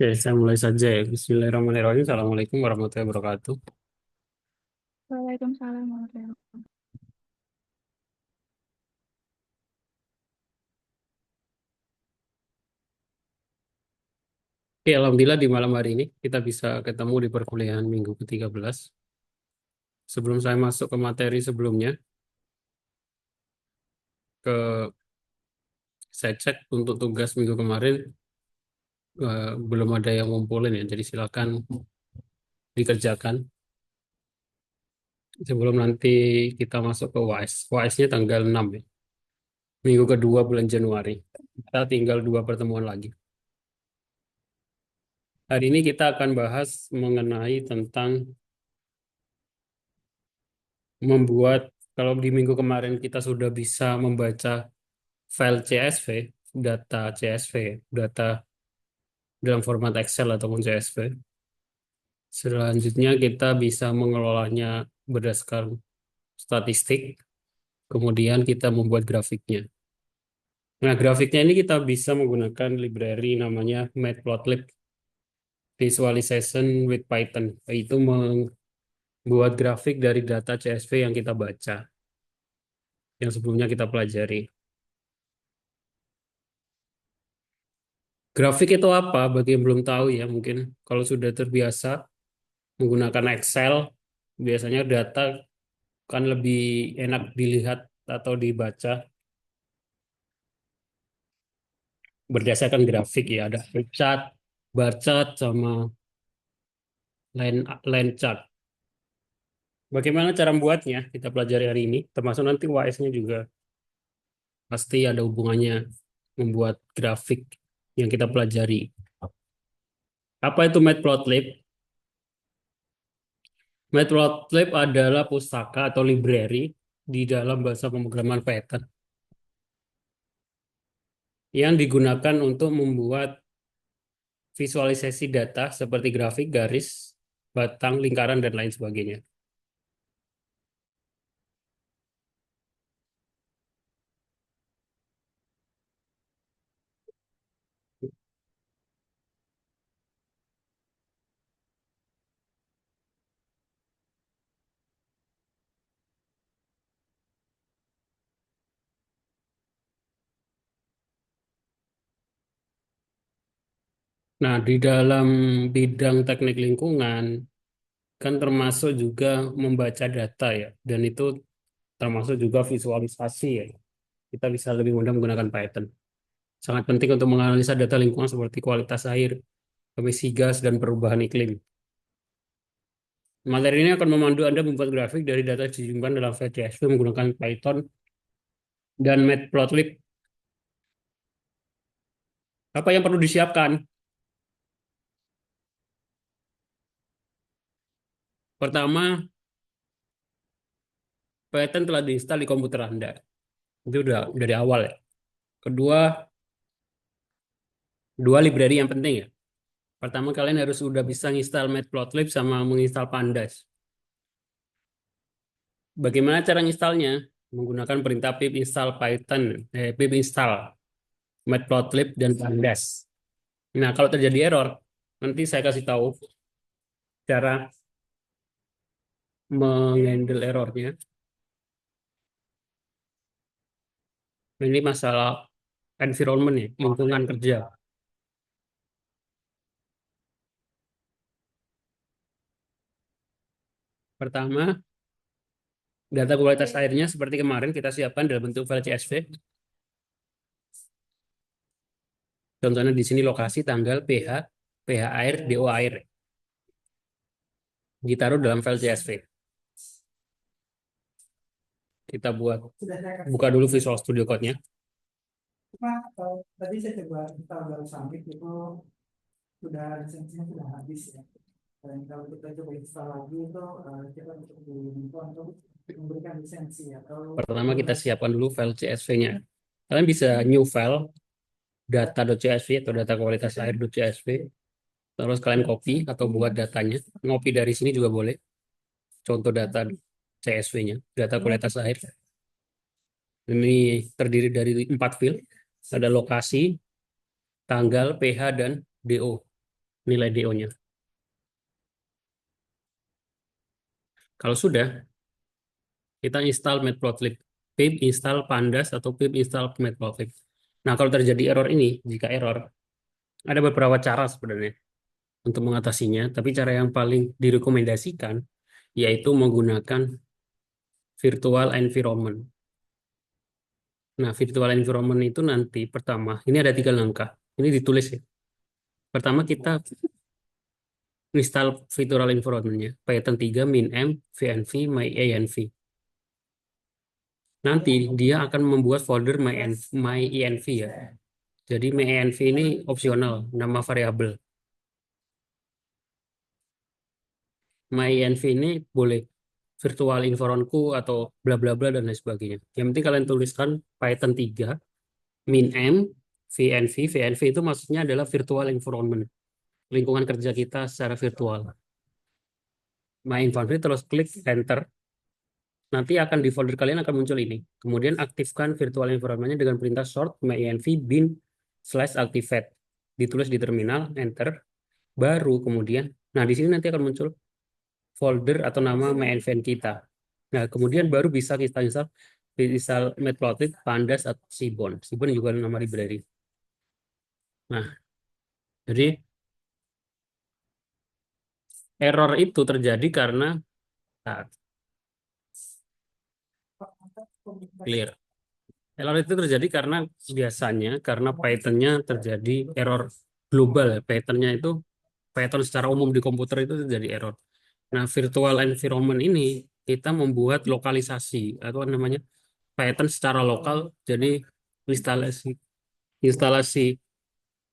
Oke, saya mulai saja ya. Bismillahirrahmanirrahim. Assalamualaikum warahmatullahi wabarakatuh. Waalaikumsalam warahmatullahi wabarakatuh. Oke, alhamdulillah di malam hari ini kita bisa ketemu di perkuliahan minggu ke-13. Sebelum saya masuk ke materi sebelumnya, ke saya cek untuk tugas minggu kemarin belum ada yang ngumpulin ya. Jadi silakan dikerjakan sebelum nanti kita masuk ke UAS. UAS-nya tanggal 6 ya. Minggu kedua bulan Januari. Kita tinggal dua pertemuan lagi. Hari ini kita akan bahas mengenai tentang membuat, kalau di minggu kemarin kita sudah bisa membaca file CSV, data CSV, data dalam format Excel ataupun CSV. Selanjutnya kita bisa mengelolanya berdasarkan statistik, kemudian kita membuat grafiknya. Nah, grafiknya ini kita bisa menggunakan library namanya Matplotlib Visualization with Python, yaitu membuat grafik dari data CSV yang kita baca, yang sebelumnya kita pelajari. Grafik itu apa? Bagi yang belum tahu ya, mungkin kalau sudah terbiasa menggunakan Excel, biasanya data kan lebih enak dilihat atau dibaca berdasarkan grafik ya. Ada flip chart, bar chart, sama line chart. Bagaimana cara membuatnya? Kita pelajari hari ini, termasuk nanti UAS-nya juga pasti ada hubungannya membuat grafik yang kita pelajari. Apa itu Matplotlib? Matplotlib adalah pustaka atau library di dalam bahasa pemrograman Python yang digunakan untuk membuat visualisasi data seperti grafik, garis, batang, lingkaran, dan lain sebagainya. Nah, di dalam bidang teknik lingkungan, kan termasuk juga membaca data ya, dan itu termasuk juga visualisasi ya. Kita bisa lebih mudah menggunakan Python. Sangat penting untuk menganalisa data lingkungan seperti kualitas air, emisi gas, dan perubahan iklim. Materi ini akan memandu Anda membuat grafik dari data yang disimpan dalam file CSV menggunakan Python dan Matplotlib. Apa yang perlu disiapkan? Pertama, Python telah diinstal di komputer Anda. Itu udah dari awal ya. Kedua, dua library yang penting ya. Pertama, kalian harus udah bisa install Matplotlib sama menginstal Pandas. Bagaimana cara installnya? Menggunakan perintah pip install Python, pip install Matplotlib dan Pandas. Nah, kalau terjadi error, nanti saya kasih tahu cara menghandle errornya. Ini masalah environment ya, lingkungan kerja. Pertama, data kualitas airnya seperti kemarin kita siapkan dalam bentuk file CSV. Contohnya di sini lokasi, tanggal, pH, pH air, DO air. Ditaruh dalam file CSV. Kita buka dulu Visual Studio Code-nya. Tadi saya coba install baru sampai itu sudah lisensinya sudah habis ya. Dan kalau kita coba install lagi itu kita untuk diminta untuk memberikan lisensi atau Pertama kita siapkan dulu file CSV-nya. Kalian bisa new file data.csv atau data kualitas air.csv. Terus kalian copy atau buat datanya. Ngopi dari sini juga boleh. Contoh data CSV-nya, data kualitas air. Ini terdiri dari 4 field. Ada lokasi, tanggal, pH, dan DO. nilai DO-nya. Kalau sudah, kita install Matplotlib. Pip install Pandas atau pip install Matplotlib. Nah, kalau terjadi error ini, jika error, ada beberapa cara sebenarnya untuk mengatasinya, tapi cara yang paling direkomendasikan yaitu menggunakan virtual environment. Nah, virtual environment itu nanti pertama, ini ada 3 langkah. Ini ditulis ya. Pertama kita install virtual environment-nya. Python 3 min-m, vnv, my-env. Nanti dia akan membuat folder my-env ya. Jadi my-env ini opsional, nama variabel. My-env ini boleh virtual environmentku atau bla bla bla dan lain sebagainya. Yang penting kalian tuliskan Python 3 min-m, vnv. Vnv itu maksudnya adalah virtual environment, lingkungan kerja kita secara virtual. My environment terus klik enter. Nanti akan di folder kalian akan muncul ini. Kemudian aktifkan virtual environment-nya dengan perintah short my-env bin/activate. Ditulis di terminal, enter. Baru kemudian, nah di sini nanti akan muncul folder atau nama my-env kita. Nah, kemudian baru bisa kita install Matplotlib, Pandas, atau Seaborn. Seaborn juga nama library. Nah, jadi error itu terjadi karena, nah, clear. Error itu terjadi karena biasanya karena Python-nya terjadi error global. Python-nya itu Python secara umum di komputer itu terjadi error. Nah, virtual environment ini kita membuat lokalisasi atau namanya Python secara lokal. Jadi instalasi instalasi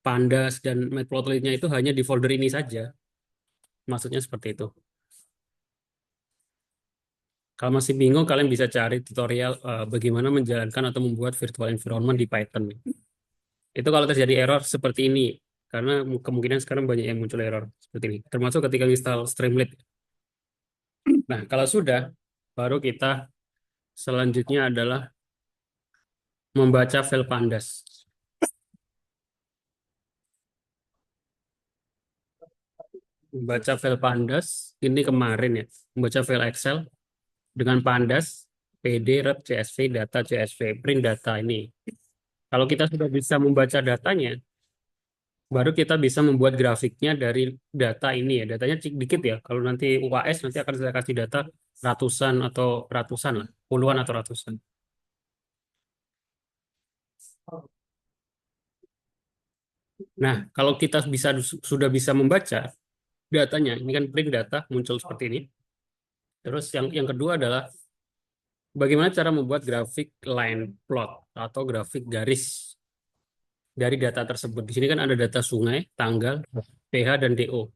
Pandas dan Matplotlib-nya itu hanya di folder ini saja. Maksudnya seperti itu. Kalau masih bingung, kalian bisa cari tutorial bagaimana menjalankan atau membuat virtual environment di Python. Itu kalau terjadi error seperti ini, karena kemungkinan sekarang banyak yang muncul error seperti ini, termasuk ketika install Streamlit. Nah, kalau sudah, baru kita selanjutnya adalah membaca file pandas. Membaca file pandas, ini kemarin ya, membaca file Excel dengan pandas, pd, rep, csv, data, csv, print data ini. Kalau kita sudah bisa membaca datanya, baru kita bisa membuat grafiknya dari data ini ya. Datanya dikit ya. Kalau nanti UAS nanti akan saya kasih data ratusan atau ratusan lah, puluhan atau ratusan. Nah, kalau kita sudah bisa membaca datanya, ini kan print data muncul seperti ini. Terus yang kedua adalah bagaimana cara membuat grafik line plot atau grafik garis dari data tersebut. Di sini kan ada data sungai, tanggal, pH dan DO.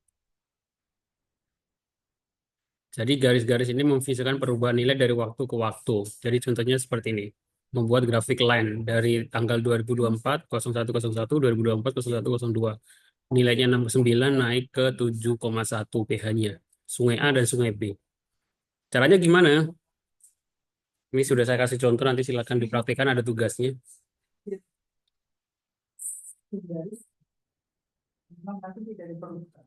Jadi garis-garis ini memvisualkan perubahan nilai dari waktu ke waktu. Jadi contohnya seperti ini. Membuat grafik line dari tanggal 2024, 0101, 2024, 0102. Nilainya 69 naik ke 7,1 pH-nya. Sungai A dan Sungai B. Caranya gimana? Ini sudah saya kasih contoh, nanti silakan dipraktikkan, ada tugasnya. Memang nanti tidak diperlukan.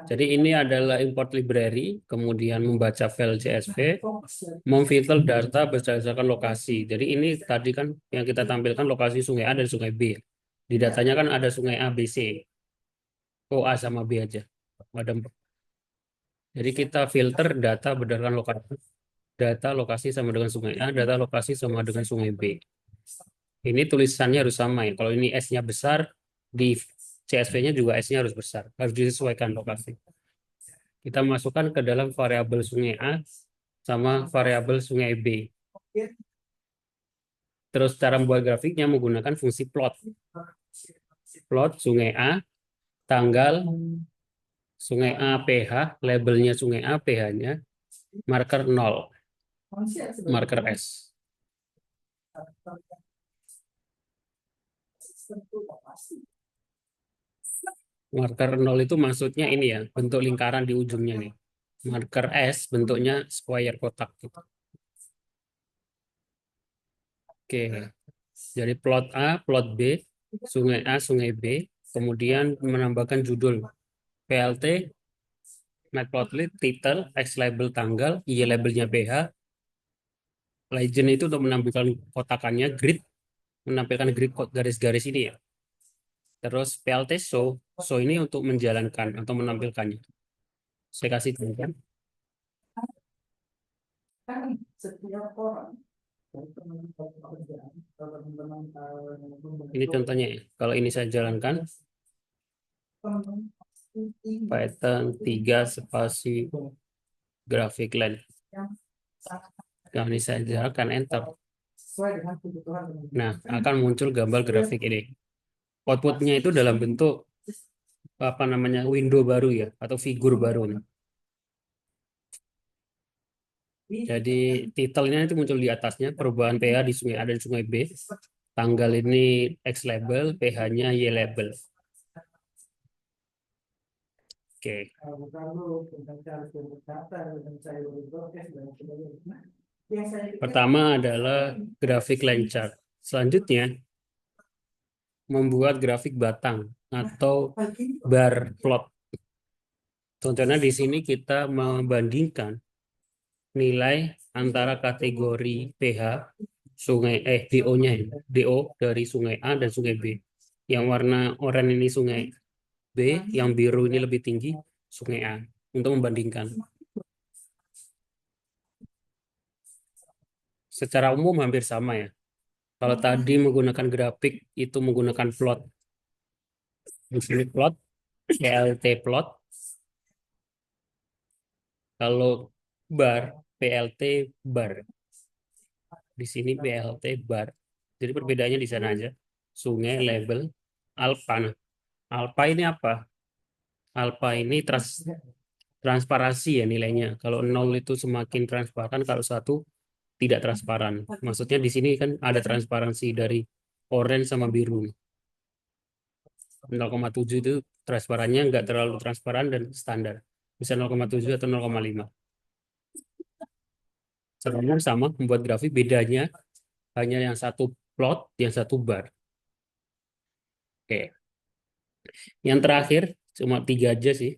Jadi ini adalah import library, kemudian membaca file CSV, memfilter data berdasarkan lokasi. Jadi ini tadi kan yang kita tampilkan lokasi Sungai A dan Sungai B. Di datanya kan ada Sungai A, B, C. Oh, A sama B aja. Ada 4. Jadi kita filter data berdasarkan lokasi. Data lokasi sama dengan Sungai A, data lokasi sama dengan Sungai B. Ini tulisannya harus sama ya. Kalau ini S-nya besar, di CSV-nya juga S-nya harus besar. Harus disesuaikan lokasi. Kita masukkan ke dalam variabel Sungai A sama variabel Sungai B. Terus cara membuat grafiknya menggunakan fungsi plot. Plot Sungai A, tanggal, Sungai A, pH, labelnya Sungai A, pH-nya, marker 0, marker S. Marker 0 itu maksudnya ini ya, bentuk lingkaran di ujungnya nih. Marker S bentuknya square kotak gitu. Oke, jadi plot A, plot B, Sungai A, Sungai B, kemudian menambahkan judul. PLT, matplotlib, title, X label tanggal, Y labelnya PH, legend itu untuk menampilkan kotakannya, grid, menampilkan grid garis-garis ini ya. Terus PLT show, show ini untuk menjalankan atau menampilkannya. Saya kasih tunjukan. Kan setiap orang, teman-teman pekerjaan, kalau teman-teman Ini contohnya ya. Kalau ini saya jalankan, Python 3 spasi grafik line. Kalau ini saya jalankan enter. sesuai dengan kebutuhan teman-teman. Nah, akan muncul gambar grafik ini. Outputnya itu dalam bentuk apa namanya window baru ya atau figur baru nih. Jadi titelnya itu muncul di atasnya perubahan pH di sungai A dan sungai B. Tanggal ini X label, pH-nya Y label. Oke. Pertama adalah grafik line chart. Selanjutnya membuat grafik batang atau bar plot. Contohnya di sini kita membandingkan nilai antara kategori pH sungai DO-nya ya. DO dari sungai A dan sungai B. Yang warna oranye ini sungai B, yang biru ini lebih tinggi sungai A untuk membandingkan. Secara umum hampir sama ya. Kalau tadi menggunakan grafik itu menggunakan plot. Di sini plot, PLT plot. Kalau bar, PLT bar. Di sini PLT bar. Jadi perbedaannya di sana aja. Sungai, label, alpha. Nah, alpha ini apa? Alpha ini transparansi ya nilainya. Kalau 0 itu semakin transparan, kalau 1 tidak transparan. Maksudnya di sini kan ada transparansi dari orange sama biru. 0,7 itu transparannya nggak terlalu transparan dan standar. Bisa 0,7 atau 0,5. Sebenarnya sama membuat grafik, bedanya hanya yang satu plot, yang satu bar. Oke. Yang terakhir cuma 3 aja sih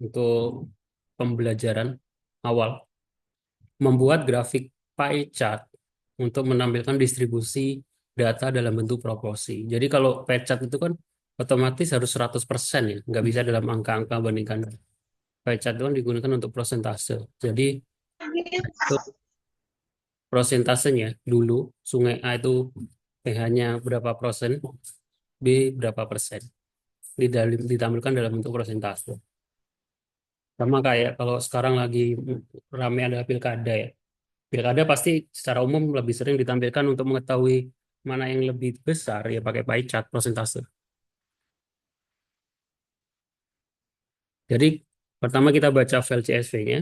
untuk pembelajaran awal. Membuat grafik pie chart untuk menampilkan distribusi data dalam bentuk proporsi. Jadi kalau pie chart itu kan otomatis harus 100% ya, nggak bisa dalam angka-angka bandingkan. Pie chart itu kan digunakan untuk persentase. Jadi untuk prosentasenya dulu sungai A itu pH-nya berapa persen, B berapa persen. Ditampilkan dalam bentuk persentase. Sama kayak kalau sekarang lagi ramai ada pilkada ya. Pilkada pasti secara umum lebih sering ditampilkan untuk mengetahui mana yang lebih besar ya pakai pie chart persentase. Jadi pertama kita baca file CSV-nya,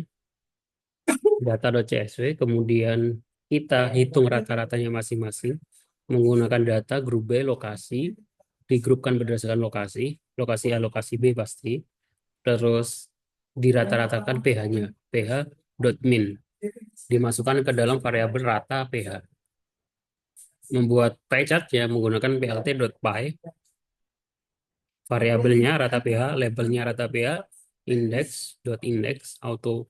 data.csv, kemudian kita hitung rata-ratanya masing-masing menggunakan data grup B lokasi, digrupkan berdasarkan lokasi, lokasi A, lokasi B pasti, terus dirata-ratakan pH-nya, pH.min, dimasukkan ke dalam variabel rata pH. Membuat pie chart ya menggunakan plt.py, variabelnya rata pH, labelnya rata pH, index.index, auto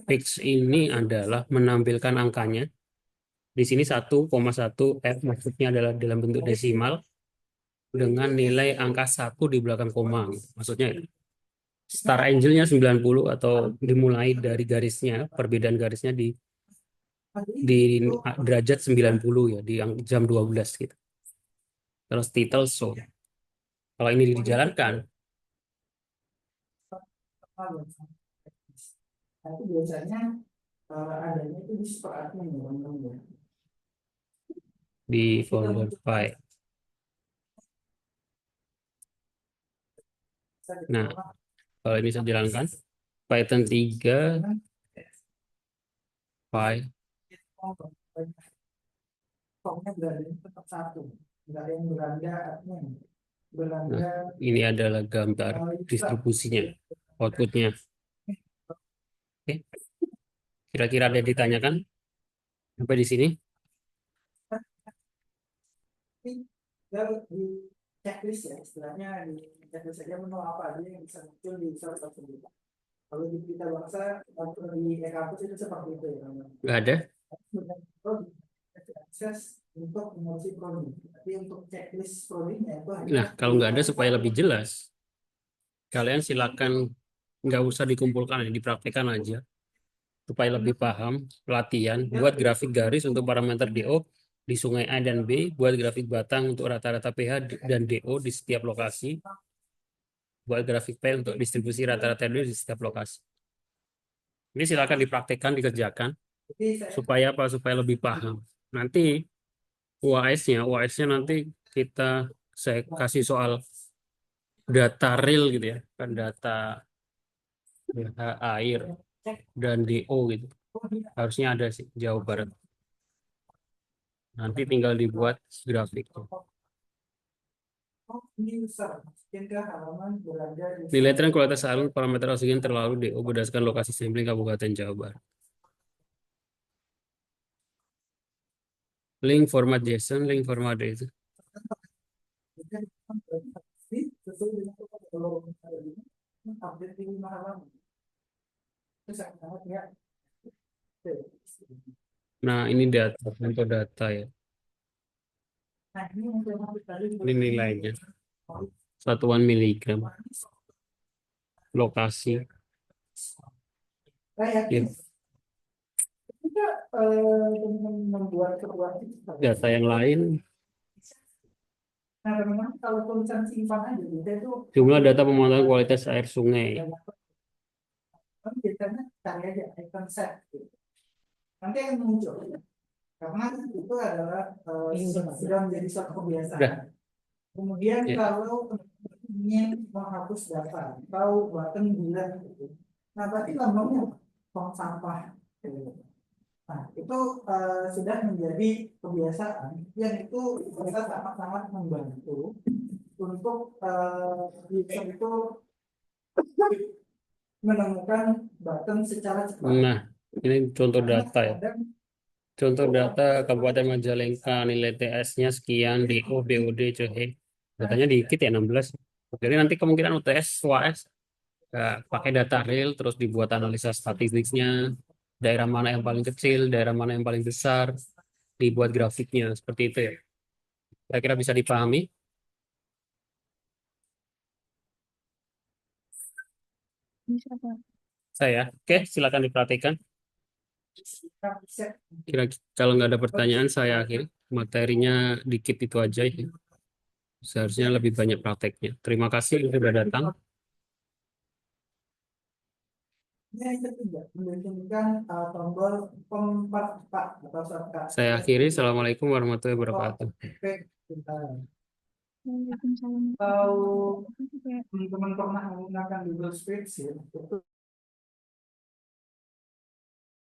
fix ini adalah menampilkan angkanya. Di sini 1,1 F maksudnya adalah dalam bentuk desimal dengan nilai angka 1 di belakang koma. Maksudnya Star Angelnya 90 atau dimulai dari garisnya, perbedaan garisnya di derajat 90 ya, di jam 12 gitu. Terus title show. Kalau ini dijalankan, Tapi biasanya adanya itu di super admin ya teman-teman ya. di folder file. Nah, kalau ini saya jalankan, Python 3 file. Pokoknya berada tetap satu, nggak ada yang beranda admin, Nah, beranda ini adalah gambar distribusinya, outputnya. Oke, kira-kira ada yang ditanyakan sampai di sini? checklist ya istilahnya di checklist saja menu apa aja yang bisa muncul di user tersebut. Kalau di kita bangsa atau di e-kampus itu seperti itu ya. Nggak ada. Prodi, akses untuk mengurusi prodi. Tapi untuk checklist prodinya itu hanya Nah, kalau nggak ada supaya lebih jelas, kalian silakan nggak usah dikumpulkan, ya, dipraktikkan aja supaya lebih paham. Latihan, buat grafik garis untuk parameter DO di sungai A dan B, buat grafik batang untuk rata-rata pH dan DO di setiap lokasi, buat grafik P untuk distribusi rata-rata DO di setiap lokasi. Ini silakan dipraktikkan, dikerjakan jadi saya supaya apa? Supaya lebih paham. Nanti UAS-nya nanti kita saya kasih soal data real gitu ya, kan data pH air cek dan DO gitu. prodi Harusnya ada sih Jawa Barat. Nanti tinggal dibuat grafik. ini user masukin ke halaman belanja di Nilai tren kualitas air parameter oksigen terlalu DO berdasarkan lokasi sampling Kabupaten Jawa Barat. Link format JSON, link format itu. sesuai dengan kalau update di halaman itu sangat ya. Nah, ini data, contoh data ya. Nah ini yang tadi Ini nilainya. Satuan miligram. Lokasi. saya yakin Ya, kita membuat sebuah data yang lain. nah memang kalau tulisan simpan aja gitu itu Jumlah data pemantauan kualitas air sungai. kan biasanya cari aja icon set gitu. Nanti akan muncul karena itu adalah sudah menjadi suatu Udah. kebiasaan. Kemudian Ya. kalau ingin menghapus data atau button delete gitu. Nah, berarti lambangnya tong sampah. Nah, itu sudah menjadi kebiasaan yang itu kita sangat-sangat membantu untuk user itu menemukan button secara cepat. Nah, ini contoh Karena data ya. kadang Contoh data Kabupaten Majalengka, nilai TS-nya sekian, DO, BOD, COE. Datanya dikit ya 16. Jadi nanti kemungkinan UTS, UAS, pakai data real, terus dibuat analisa statistiknya, daerah mana yang paling kecil, daerah mana yang paling besar, dibuat grafiknya, seperti itu ya. Kira-kira bisa dipahami? Bisa, Pak. Saya, oke, silakan diperhatikan. kita bisa Kira kalau nggak ada pertanyaan, saya akhiri. Materinya dikit itu aja ya. Seharusnya lebih banyak prakteknya. Terima kasih sudah datang. ya, yang ketiga menunjukkan tombol pempercepat atau shortcut. Saya akhiri. Assalamualaikum warahmatullahi wabarakatuh. Kita Waalaikumsalam. tahu Itu kayak teman-teman pernah menggunakan Google Spreadsheet itu